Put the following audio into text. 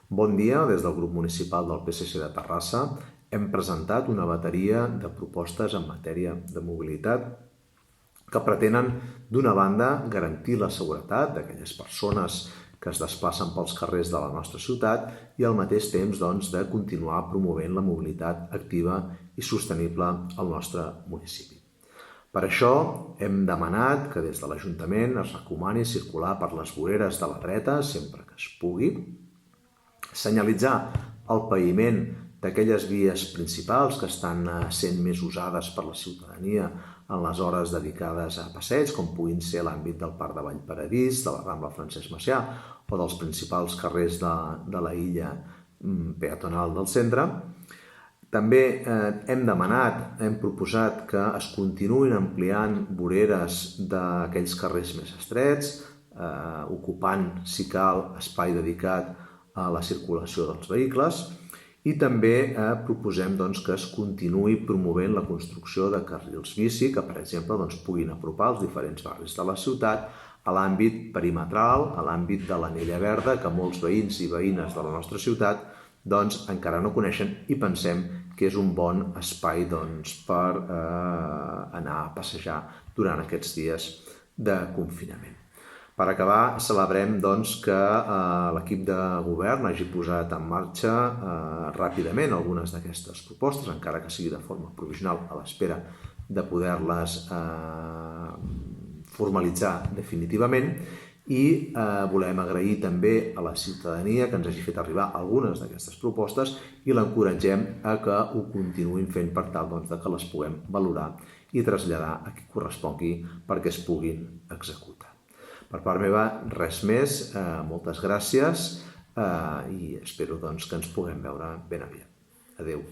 Bon dia, des del grup municipal del PSC de Terrassa hem presentat una bateria de propostes en matèria de mobilitat que pretenen, d'una banda, garantir la seguretat d'aquelles persones que es desplacen pels carrers de la nostra ciutat i al mateix temps de continuar promovent la mobilitat activa i sostenible al nostre municipi. Per això hem demanat que des de l'Ajuntament es recomani circular per les voreres de la dreta sempre que es pugui, senyalitzar el paviment d'aquelles vies principals que estan sent més usades per la ciutadania en les hores dedicades a passeig, com puguin ser l'àmbit del Parc de Vallparadís, de la Rambla Francesc Macià o dels principals carrers de la illa peatonal del centre. També hem proposat que es continuïn ampliant voreres d'aquells carrers més estrets, ocupant, si cal, espai dedicat a la circulació dels vehicles, i també proposem que es continuï promovent la construcció de carrils bici que, per exemple, puguin apropar els diferents barris de la ciutat a l'àmbit perimetral, a l'àmbit de l'anella verda, que molts veïns i veïnes de la nostra ciutat encara no coneixen i pensem que és un bon espai per anar a passejar durant aquests dies de confinament. Per acabar, celebrem que l'equip de govern hagi posat en marxa ràpidament algunes d'aquestes propostes, encara que sigui de forma provisional, a l'espera de poder-les formalitzar definitivament, i volem agrair també a la ciutadania que ens hagi fet arribar algunes d'aquestes propostes i l'encoratgem a que ho continuïn fent per tal que les puguem valorar i traslladar a qui correspongui perquè es puguin executar. Per part meva, res més, moltes gràcies i espero que ens puguem veure ben aviat. Adéu.